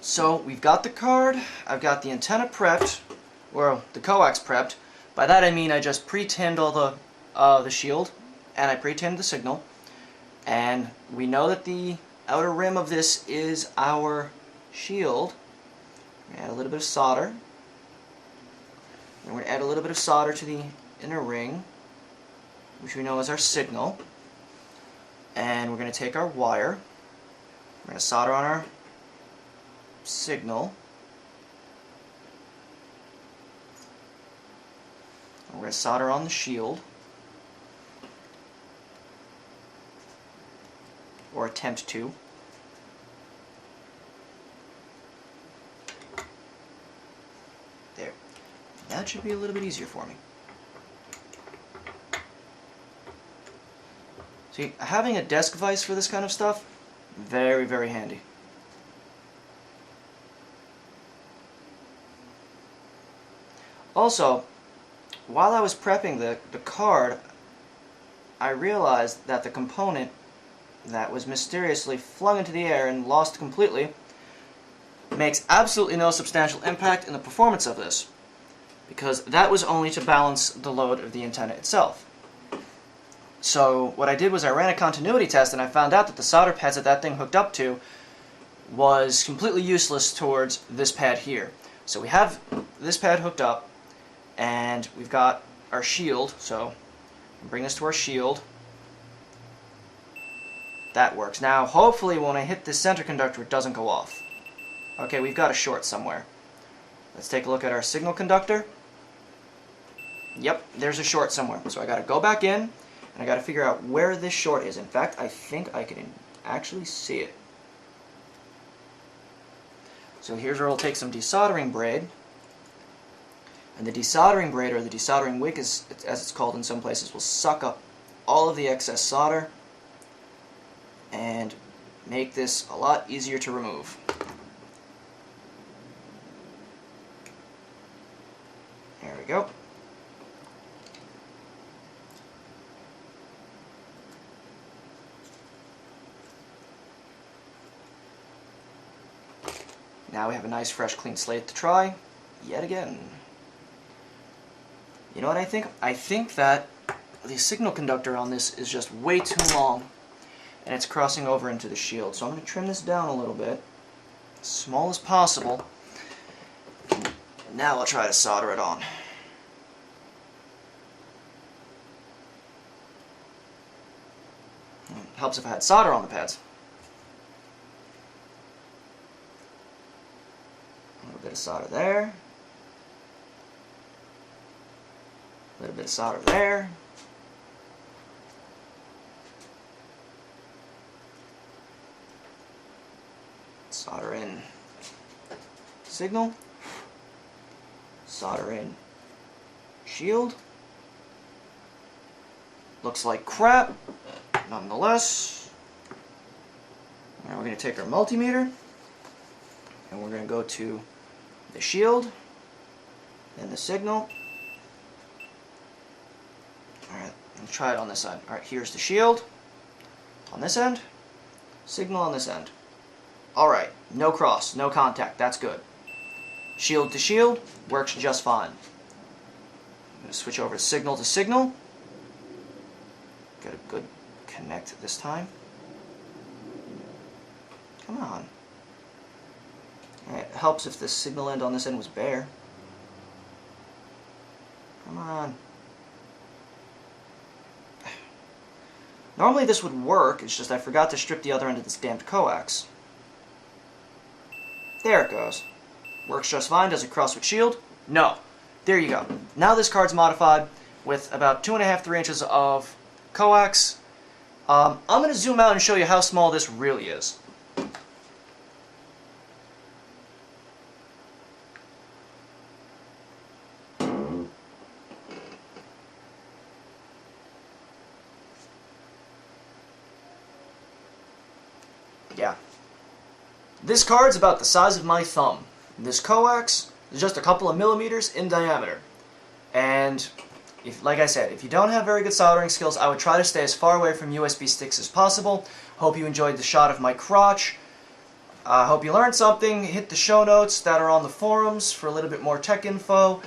So we've got the card, I've got the antenna prepped, or the coax prepped. By that I mean I just pre-tinned all the shield, and I pre-tinned the signal, and we know that the outer rim of this is our shield. Add a little bit of solder, and we're going to add a little bit of solder to the inner ring, which we know is our signal, and we're going to take our wire, we're going to solder on our signal. We're going to solder on the shield, or attempt to. There. That should be a little bit easier for me. See, having a desk vise for this kind of stuff, very, very handy. Also, while I was prepping the card, I realized that the component that was mysteriously flung into the air and lost completely makes absolutely no substantial impact in the performance of this, because that was only to balance the load of the antenna itself. So what I did was I ran a continuity test, and I found out that the solder pads that thing hooked up to was completely useless towards this pad here. So we have this pad hooked up, and we've got our shield, so bring this to our shield. That works. Now, hopefully when I hit this center conductor, it doesn't go off. Okay, we've got a short somewhere. Let's take a look at our signal conductor. Yep, there's a short somewhere. So I got to go back in, and I got to figure out where this short is. In fact, I think I can actually see it. So here's where we'll take some desoldering braid. And the desoldering braid, or the desoldering wick, as it's called in some places, will suck up all of the excess solder and make this a lot easier to remove. There we go. Now we have a nice, fresh, clean slate to try yet again. You know what I think? I think that the signal conductor on this is just way too long, and it's crossing over into the shield. So I'm going to trim this down a little bit, as small as possible. Now I'll try to solder it on. It helps if I had solder on the pads. A little bit of solder there. A little bit of solder there. Solder in signal. Solder in shield. Looks like crap, nonetheless. Now we're going to take our multimeter, and we're going to go to the shield, then the signal. Alright, let's try it on this side. Alright, here's the shield on this end, signal on this end. Alright, no cross, no contact, that's good. Shield to shield, works just fine. I'm going to switch over signal to signal. Get a good connect this time. Come on. Alright, it helps if the signal end on this end was bare. Come on. Normally this would work, it's just I forgot to strip the other end of this damned coax. There it goes. Works just fine. Does it cross with shield? No. There you go. Now this card's modified with about 2.5–3 inches of coax. I'm going to zoom out and show you how small this really is. Yeah. This card's about the size of my thumb. This coax is just a couple of millimeters in diameter. And, like I said, if you don't have very good soldering skills, I would try to stay as far away from USB sticks as possible. Hope you enjoyed the shot of my crotch. I hope you learned something. Hit the show notes that are on the forums for a little bit more tech info.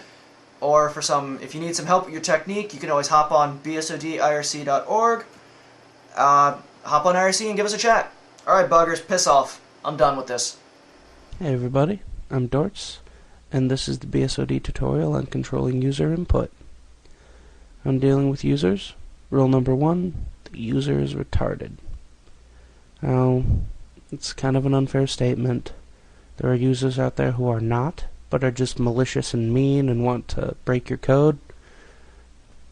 Or for if you need some help with your technique, you can always hop on BSoDIRC.org. Hop on IRC and give us a chat. Alright, buggers, piss off. I'm done with this. Hey everybody, I'm Dortz, and this is the BSoD tutorial on controlling user input. I'm dealing with users. Rule number 1, the user is retarded. Now, it's kind of an unfair statement. There are users out there who are not, but are just malicious and mean and want to break your code.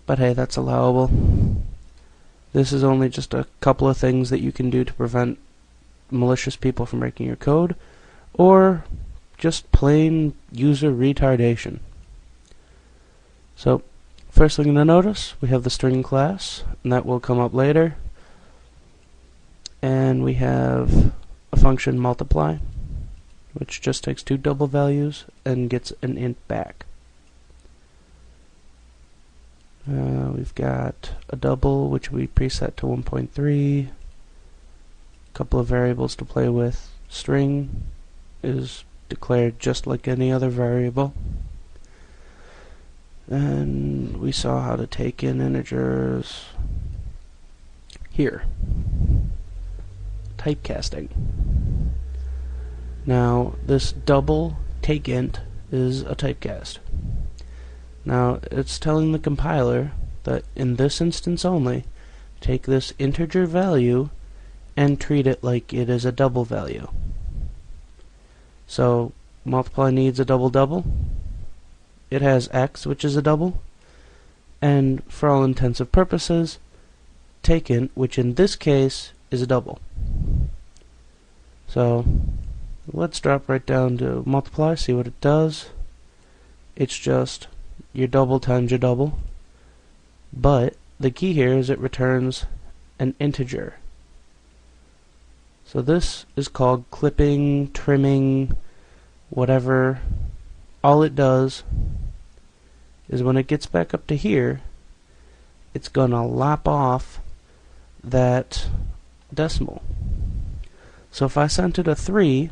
But hey, that's allowable. This is only just a couple of things that you can do to prevent malicious people from breaking your code, or just plain user retardation. So, first thing to notice, we have the string class, and that will come up later. And we have a function multiply, which just takes 2 double values and gets an int back. We've got a double, which we preset to 1.3, a couple of variables to play with. String is declared just like any other variable. And we saw how to take in integers here. Typecasting. Now, this double take int is a typecast. Now, it's telling the compiler that in this instance only, take this integer value and treat it like it is a double value. So, multiply needs a double-double. It has x, which is a double. And for all intensive purposes, take int, which in this case is a double. So, let's drop right down to multiply, see what it does. It's just your double times your double. But the key here is it returns an integer. So this is called clipping, trimming, whatever. All it does is when it gets back up to here, it's gonna lop off that decimal. So if I sent it a 3,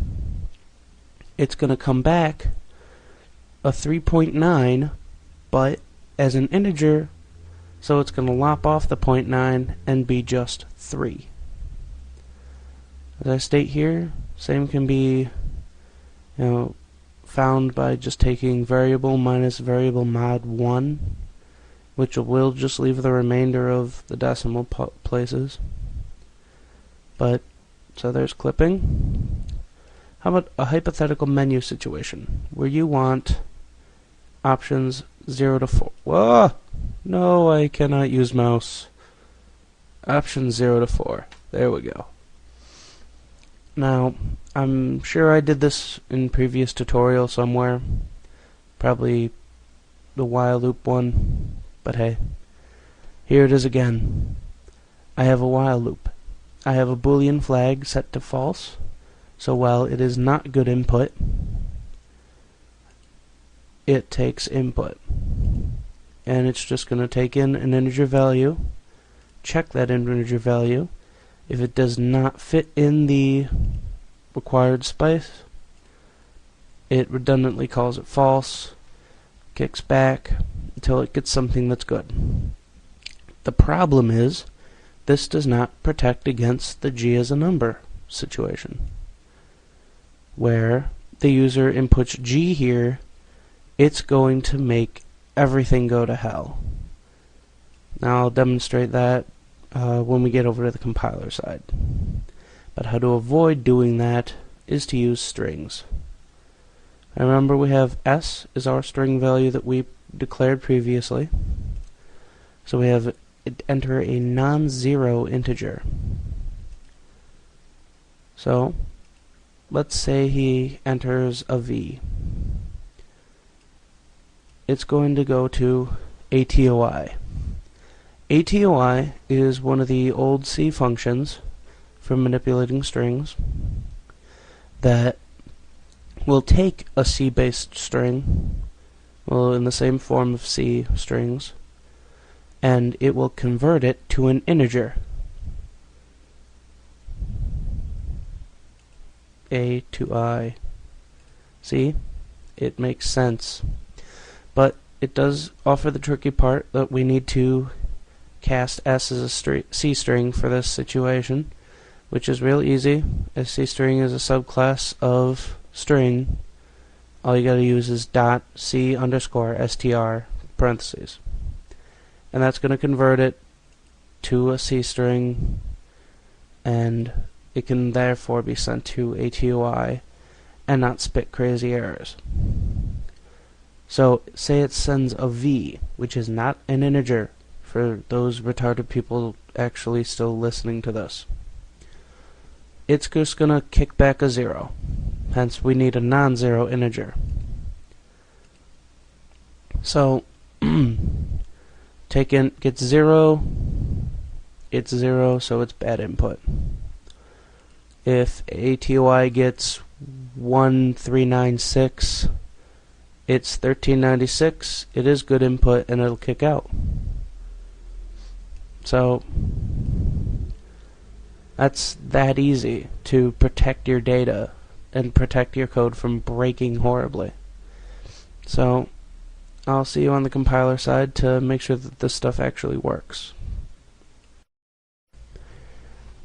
it's gonna come back a 3.9, but as an integer, so it's gonna lop off the 0.9 and be just 3. As I state here, same can be, found by just taking variable minus variable mod 1, which will just leave the remainder of the decimal places. But, so there's clipping. How about a hypothetical menu situation, where you want options 0 to 4. Whoa! No, I cannot use mouse. Options 0 to 4. There we go. Now, I'm sure I did this in previous tutorial somewhere. Probably the while loop one. But hey, here it is again. I have a while loop. I have a Boolean flag set to false. So while it is not good input, it takes input. And it's just going to take in an integer value, check that integer value. If it does not fit in the required space, it redundantly calls it false, kicks back until it gets something that's good. The problem is, this does not protect against the G as a number situation, where the user inputs G here, it's going to make everything go to hell. Now I'll demonstrate that when we get over to the compiler side. But how to avoid doing that is to use strings. Remember, we have s is our string value that we declared previously. So we have enter a non-zero integer. So let's say he enters a v. It's going to go to atoi. Atoi is one of the old C functions for manipulating strings that will take a C-based string, well, in the same form of C strings, and it will convert it to an integer. A to I. See? It makes sense. But it does offer the tricky part that we need to cast S as a C string for this situation, which is real easy. A C string is a subclass of string. All you gotta use is dot C underscore str parentheses. And that's gonna convert it to a C string, and it can therefore be sent to ATOI and not spit crazy errors. So say it sends a V, which is not an integer for those retarded people actually still listening to this. It's just going to kick back a 0. Hence we need a non-zero integer. So gets 0, it's 0, so it's bad input. If ATOI gets 1396, it's 1396, it is good input and it'll kick out. So that's that easy to protect your data and protect your code from breaking horribly. So I'll see you on the compiler side to make sure that this stuff actually works.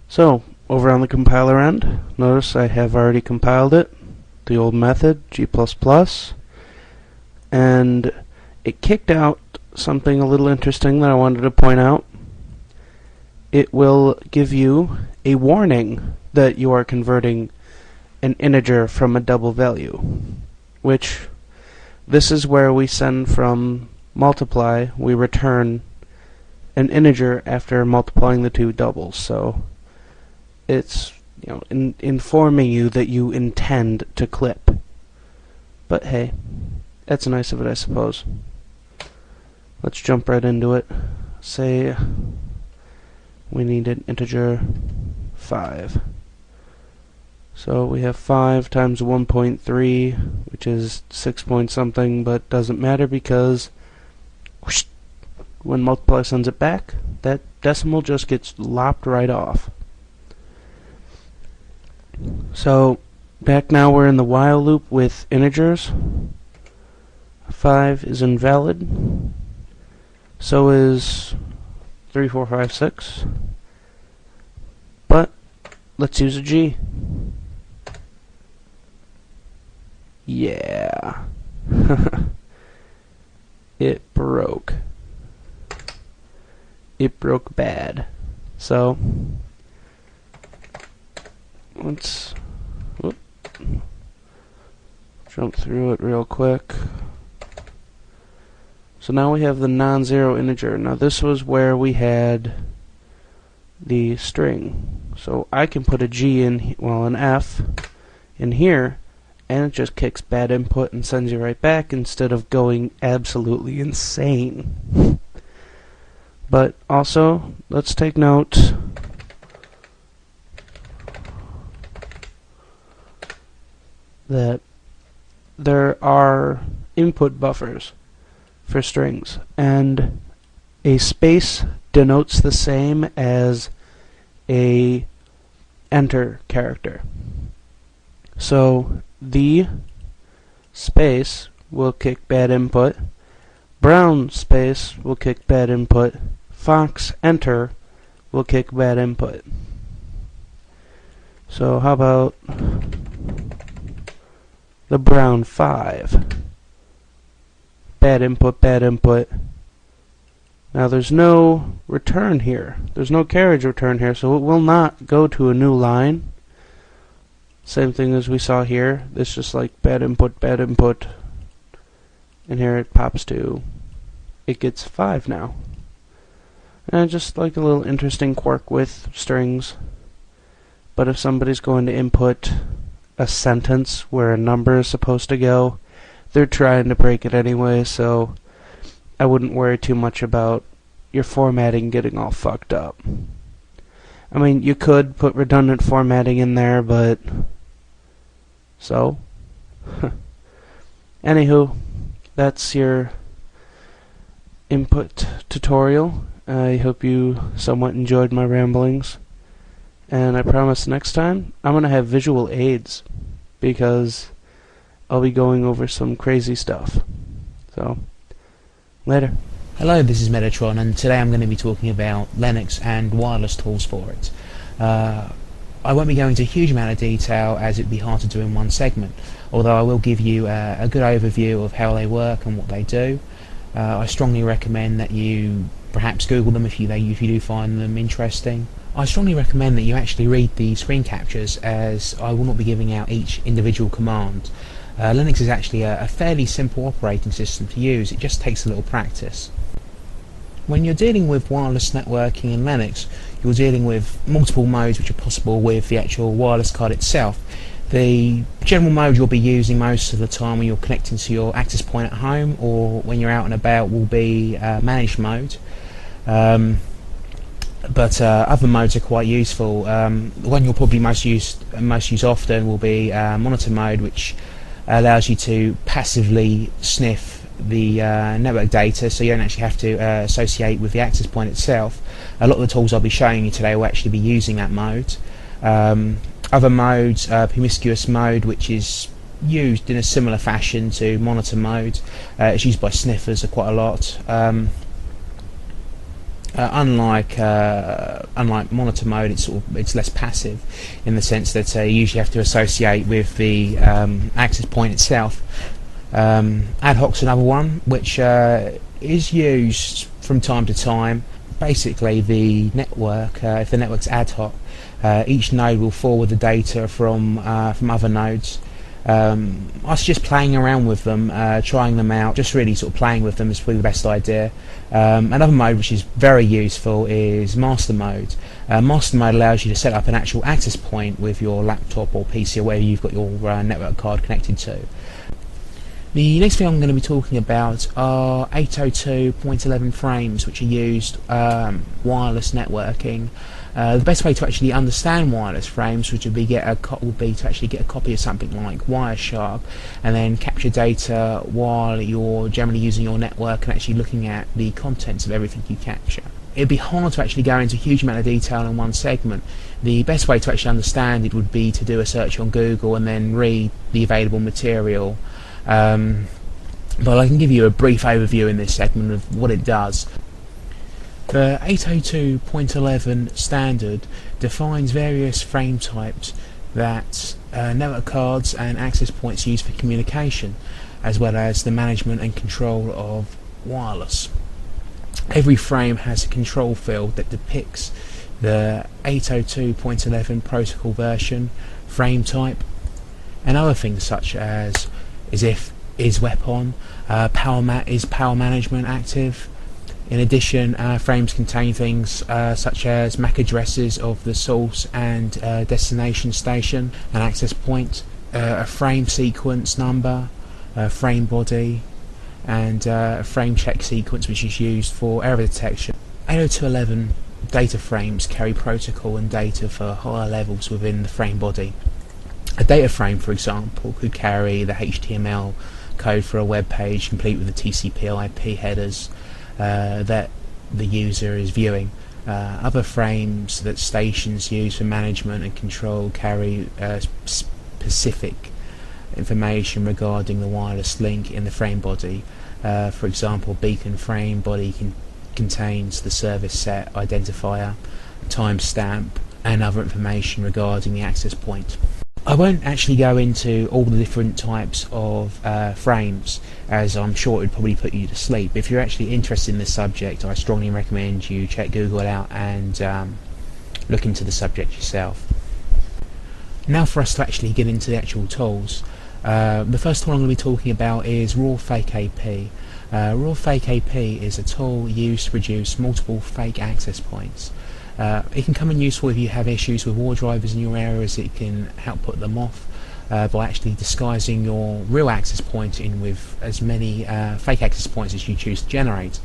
So over on the compiler end, notice I have already compiled it, the old method, G++, and it kicked out something a little interesting that I wanted to point out. It will give you a warning that you are converting an integer from a double value, which this is where we send from multiply, we return an integer after multiplying the two doubles. So it's informing you that you intend to clip. But hey, that's nice of it, I suppose. Let's jump right into it. Say we need an integer 5. So we have 5 times 1.3, which is 6 point something, but doesn't matter because whoosh, when multiply sends it back, that decimal just gets lopped right off. So back now we're in the while loop with integers. 5 is invalid. So is 3, 4, 5, 6. But let's use a G. Yeah. It broke. It broke bad. So let's jump through it real quick. So now we have the non-zero integer. Now this was where we had the string. So I can put a G in, well, an F in here, and it just kicks bad input and sends you right back instead of going absolutely insane. But also, let's take note that there are input buffers for strings, and a space denotes the same as a enter character. So the space will kick bad input, brown space will kick bad input, fox enter will kick bad input. So how about the brown 5? Bad input, bad input. Now there's no return here. There's no carriage return here, so it will not go to a new line. Same thing as we saw here. This just like bad input, and here it pops to, it gets 5 now. And just like a little interesting quirk with strings. But if somebody's going to input a sentence where a number is supposed to go, they're trying to break it anyway, so I wouldn't worry too much about your formatting getting all fucked up. I mean, you could put redundant formatting in there, but so anywho, that's your input tutorial. I hope you somewhat enjoyed my ramblings, and I promise next time I'm going to have visual aids. because I'll be going over some crazy stuff. So, later. Hello, this is Metatron, and today I'm going to be talking about Linux and wireless tools for it. I won't be going into a huge amount of detail as it'd be hard to do in one segment, although I will give you a good overview of how they work and what they do. I strongly recommend that you perhaps Google them if you do find them interesting. I strongly recommend that you actually read the screen captures, as I will not be giving out each individual command. Linux is actually a fairly simple operating system to use. It just takes a little practice. When you're dealing with wireless networking in Linux, you're dealing with multiple modes which are possible with the actual wireless card itself. The general mode you'll be using most of the time when you're connecting to your access point at home or when you're out and about will be managed mode. But other modes are quite useful. The one you'll probably most use often will be monitor mode, which allows you to passively sniff the network data, so you don't actually have to associate with the access point itself. A lot of the tools I'll be showing you today will actually be using that mode. Other modes, promiscuous mode, which is used in a similar fashion to monitor mode. It's used by sniffers quite a lot. Unlike monitor mode, it's less passive in the sense that you usually have to associate with the access point itself. Ad hoc's another one which is used from time to time. Basically, the network, if the network's ad hoc, each node will forward the data from other nodes. I suggest playing around with them, trying them out. Just really sort of playing with them is probably the best idea. Another mode which is very useful is master mode. Master mode allows you to set up an actual access point with your laptop or PC or wherever you've got your network card connected to. The next thing I'm going to be talking about are 802.11 frames, which are used wireless networking. The best way to actually understand wireless frames would be to actually get a copy of something like Wireshark and then capture data while you're generally using your network and actually looking at the contents of everything you capture. It'd be hard to actually go into a huge amount of detail in one segment. The best way to actually understand it would be to do a search on Google and then read the available material. But I can give you a brief overview in this segment of what it does. The 802.11 standard defines various frame types that network cards and access points use for communication, as well as the management and control of wireless. Every frame has a control field that depicts the 802.11 protocol version, frame type, and other things such as is WEPON, is power management active. In addition, frames contain things such as MAC addresses of the source and destination station, an access point, a frame sequence number, a frame body, and a frame check sequence which is used for error detection. 802.11 data frames carry protocol and data for higher levels within the frame body. A data frame, for example, could carry the HTML code for a web page complete with the TCP/IP headers that the user is viewing. Other frames that stations use for management and control carry specific information regarding the wireless link in the frame body. For example, beacon frame body contains the service set identifier, timestamp, and other information regarding the access point. I won't actually go into all the different types of frames, as I'm sure it would probably put you to sleep. If you're actually interested in this subject, I strongly recommend you check Google it out and look into the subject yourself. Now for us to actually get into the actual tools. The first tool I'm going to be talking about is Raw Fake AP. Raw Fake AP is a tool used to produce multiple fake access points. It can come in useful if you have issues with war drivers in your area, as it can help put them off by actually disguising your real access point in with as many fake access points as you choose to generate.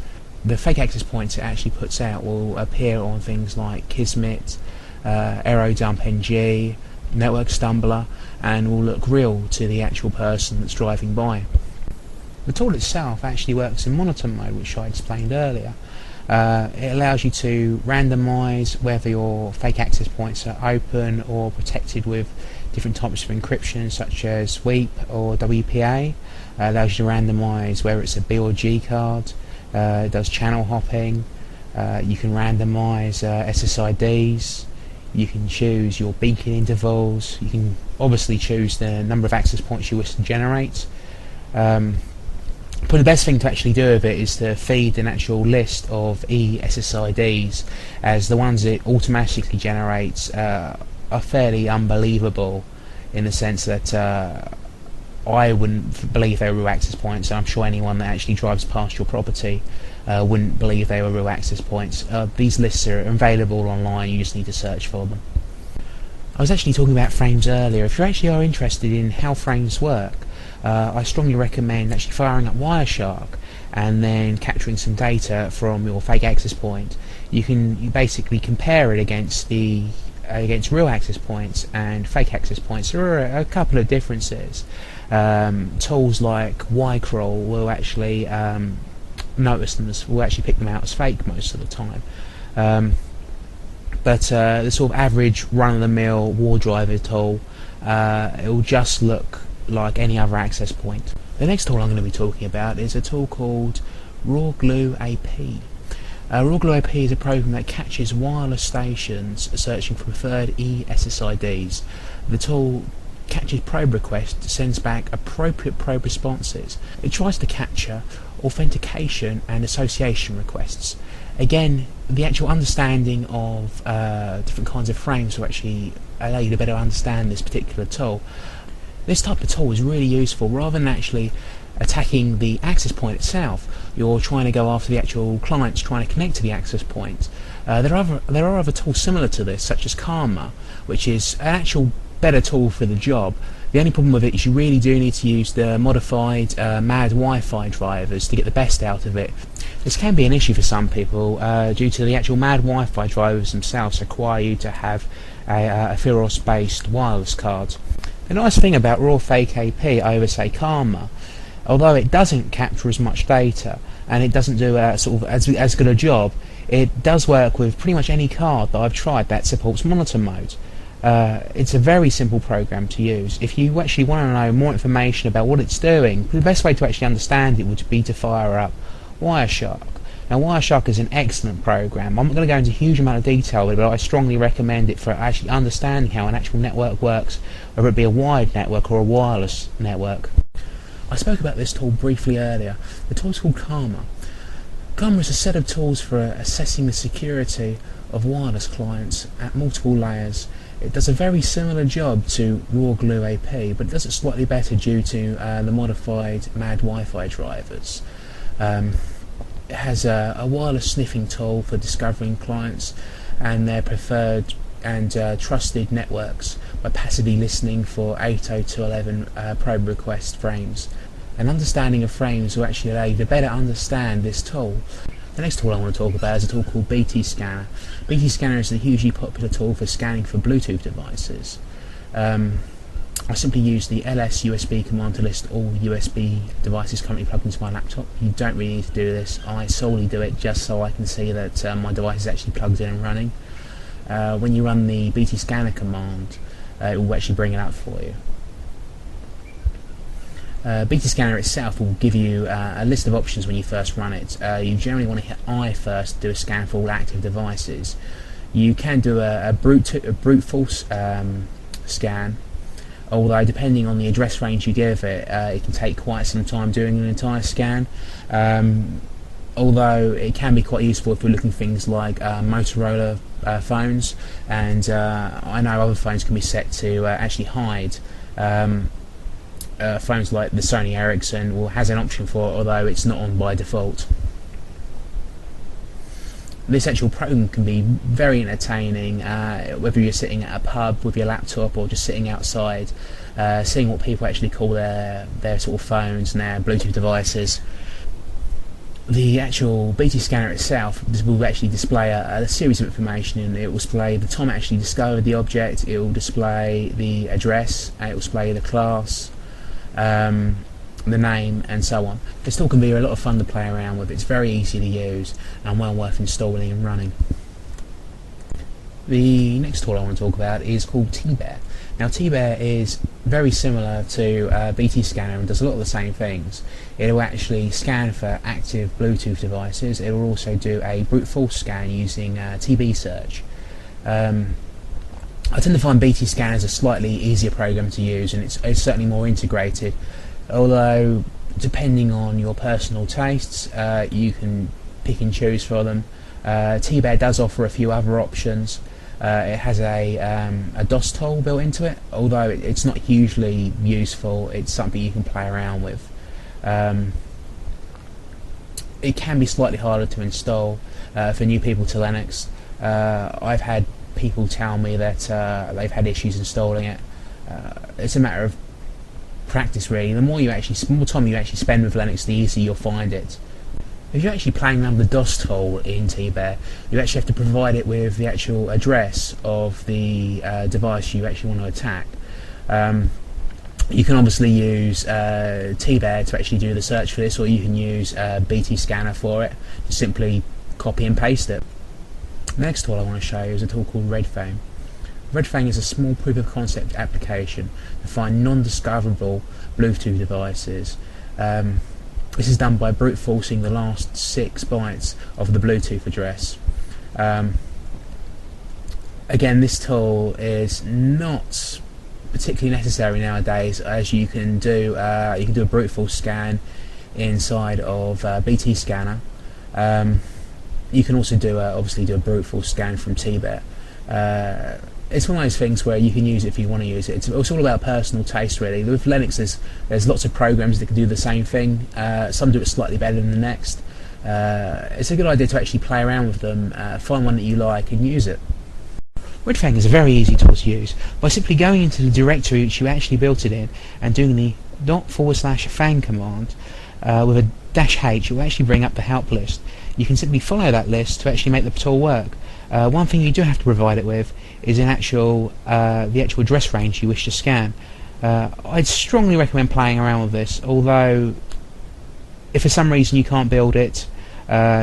The fake access points it actually puts out will appear on things like Kismet, AeroDump.ng, Network Stumbler, and will look real to the actual person that's driving by. The tool itself actually works in monitor mode, which I explained earlier. It allows you to randomize whether your fake access points are open or protected with different types of encryption such as sweep or WPA. Allows you to randomise whether it's a B or G card. It does channel hopping. You can randomise SSIDs. You can choose your beacon intervals. You can obviously choose the number of access points you wish to generate. But the best thing to actually do with it is to feed an actual list of SSIDs, as the ones it automatically generates are fairly unbelievable, in the sense that I wouldn't believe they were real access points, and I'm sure anyone that actually drives past your property wouldn't believe they were real access points. These lists are available online, you just need to search for them. I was actually talking about frames earlier. If you actually are interested in how frames work, I strongly recommend actually firing up Wireshark and then capturing some data from your fake access point. You basically compare it against real access points and fake access points. There are a couple of differences. Tools like Ycrawl will actually will actually pick them out as fake most of the time. But the sort of average run-of-the-mill war driver tool, it will just look like any other access point. The next tool I'm going to be talking about is a tool called BSoD. BSoD is a program that catches wireless stations searching for preferred SSIDs. The tool catches probe requests, sends back appropriate probe responses. It tries to capture authentication and association requests. Again, the actual understanding of different kinds of frames will actually allow you to better understand this particular tool. This type of tool is really useful. Rather than actually attacking the access point itself, you're trying to go after the actual clients trying to connect to the access point. There are other tools similar to this, such as Karma, which is an actual better tool for the job. The only problem with it is you really do need to use the modified MAD Wi-Fi drivers to get the best out of it. This can be an issue for some people due to the actual MAD Wi-Fi drivers themselves require you to have a Firos-based wireless card. The nice thing about raw fake AP over, say, Karma, although it doesn't capture as much data and it doesn't do sort of as good a job, it does work with pretty much any card that I've tried that supports monitor mode. It's a very simple program to use. If you actually want to know more information about what it's doing, the best way to actually understand it would be to fire up Wireshark. Now, Wireshark is an excellent program. I'm not going to go into a huge amount of detail with it, but I strongly recommend it for actually understanding how an actual network works, whether it be a wired network or a wireless network. I spoke about this tool briefly earlier. The tool's called Karma. Karma is a set of tools for assessing the security of wireless clients at multiple layers. It does a very similar job to BSoD, but it does it slightly better due to the modified MAD Wi-Fi drivers. It has a wireless sniffing tool for discovering clients and their preferred and trusted networks by passively listening for 802.11 probe request frames. An understanding of frames will actually allow you to better understand this tool. The next tool I want to talk about is a tool called BT Scanner. BT Scanner is a hugely popular tool for scanning for Bluetooth devices. I simply use the ls USB command to list all USB devices currently plugged into my laptop. You don't really need to do this. I solely do it just so I can see that my device is actually plugged in and running. When you run the BT Scanner command, it will actually bring it up for you. BT Scanner itself will give you a list of options when you first run it. You generally want to hit I first to do a scan for all active devices. You can do a brute force scan, although depending on the address range you give it, it can take quite some time doing an entire scan. Although it can be quite useful if we're looking at things like Motorola phones, and I know other phones can be set to actually hide. Phones like the Sony Ericsson has an option for it, although it's not on by default. This actual program can be very entertaining, whether you're sitting at a pub with your laptop or just sitting outside, seeing what people actually call their sort of phones and their Bluetooth devices. The actual BT Scanner itself will actually display a series of information, and it will display the time it actually discovered the object, it will display the address, it will display the class, the name, and so on. This tool can be a lot of fun to play around with. It's very easy to use and well worth installing and running. The next tool I want to talk about is called T-Bear. Now tbear is very similar to BT Scanner and does a lot of the same things. It will actually scan for active Bluetooth devices. It will also do a brute force scan using TB search. I tend to find BT Scanner is a slightly easier program to use, and it's certainly more integrated, although depending on your personal tastes you can pick and choose for them. tbear does offer a few other options. It has a DOS tool built into it, although it's not hugely useful. It's something you can play around with. It can be slightly harder to install for new people to Linux. I've had people tell me that they've had issues installing it. It's a matter of practice, really. The more time you actually spend with Linux, the easier you'll find it. If you're actually playing around with the DOS tool in tbear, you actually have to provide it with the actual address of the device you actually want to attack. You can obviously use tbear to actually do the search for this, or you can use BT Scanner for it. Just simply copy and paste it. Next tool I want to show you is a tool called Redfang. Redfang is a small proof of concept application to find non-discoverable Bluetooth devices. This is done by brute forcing the last 6 bytes of the Bluetooth address. Again, this tool is not particularly necessary nowadays, as you can do a brute force scan inside of BT Scanner. You can also obviously do a brute force scan from tbear. It's one of those things where you can use it if you want to use it. It's all about personal taste, really. With Linux, there's lots of programs that can do the same thing. Some do it slightly better than the next. It's a good idea to actually play around with them, find one that you like and use it. Redfang is a very easy tool to use. By simply going into the directory which you actually built it in and doing the /fang command with a -h, it will actually bring up the help list. You can simply follow that list to actually make the tool work. One thing you do have to provide it with is the actual address range you wish to scan. I'd strongly recommend playing around with this, although if for some reason you can't build it,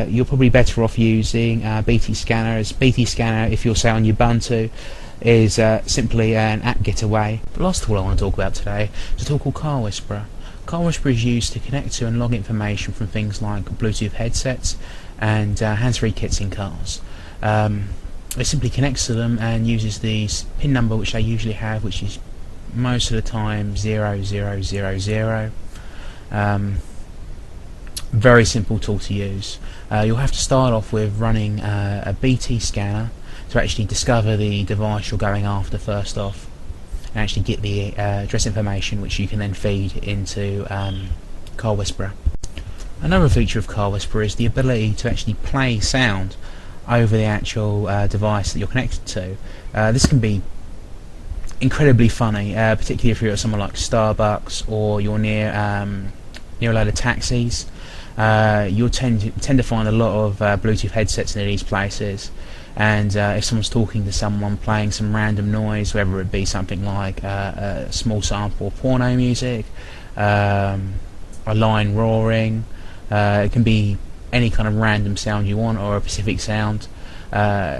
you're probably better off using BT Scanner, as BT Scanner, if you're say on Ubuntu, is simply an apt-get away. The last tool I want to talk about today is a tool called Car Whisperer. Car Whisperer is used to connect to and log information from things like Bluetooth headsets and hands-free kits in cars. It simply connects to them and uses the PIN number which they usually have, which is most of the time 0000. Very simple tool to use. You'll have to start off with running a BT Scanner to actually discover the device you're going after first off, and actually get the address information, which you can then feed into Car Whisperer. Another feature of Car Whisperer is the ability to actually play sound over the actual device that you're connected to. This can be incredibly funny, particularly if you're at somewhere like Starbucks or you're near a load of taxis. You'll tend to find a lot of Bluetooth headsets near these places, and if someone's talking to someone playing some random noise, whether it be something like a small sample of porno music, a lion roaring, it can be any kind of random sound you want, or a specific sound. I've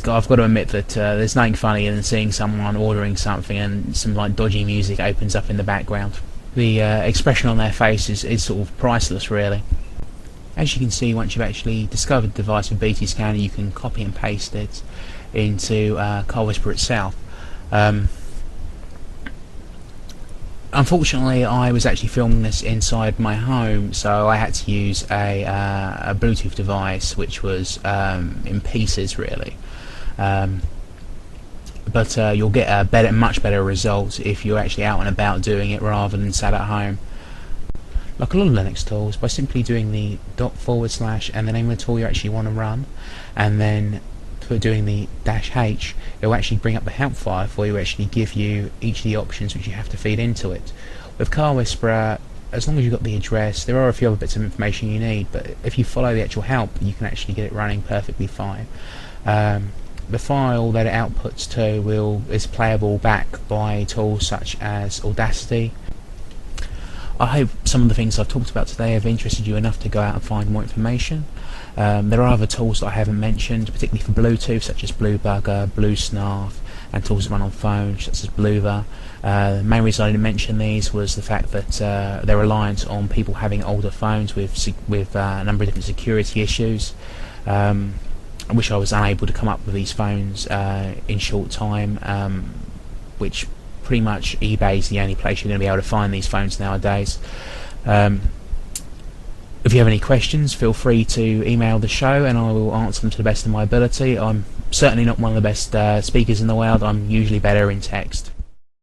got to admit that there's nothing funnier than seeing someone ordering something and some like dodgy music opens up in the background. The expression on their face is sort of priceless, really. As you can see, once you've actually discovered the device with BT Scanner, you can copy and paste it into Car Whisperer itself. Unfortunately, I was actually filming this inside my home, so I had to use a Bluetooth device which was in pieces, really. But you'll get a much better result if you're actually out and about doing it rather than sat at home. Like a lot of Linux tools, by simply doing the // and the name of the tool you actually want to run, and then doing the -h, it will actually bring up the help file for you, actually give you each of the options which you have to feed into it. With Car Whisperer, as long as you've got the address, there are a few other bits of information you need, but if you follow the actual help, you can actually get it running perfectly fine. The file that it outputs to is playable back by tools such as Audacity. I hope some of the things I've talked about today have interested you enough to go out and find more information. There are other tools that I haven't mentioned, particularly for Bluetooth, such as Bluebugger, BlueSnarf, and tools that run on phones, such as Bluva. The main reason I didn't mention these was the fact that they're reliant on people having older phones with a number of different security issues. I wish I was unable to come up with these phones in short time, which pretty much eBay is the only place you're going to be able to find these phones nowadays. If you have any questions, feel free to email the show and I will answer them to the best of my ability. I'm certainly not one of the best speakers in the world. I'm usually better in text.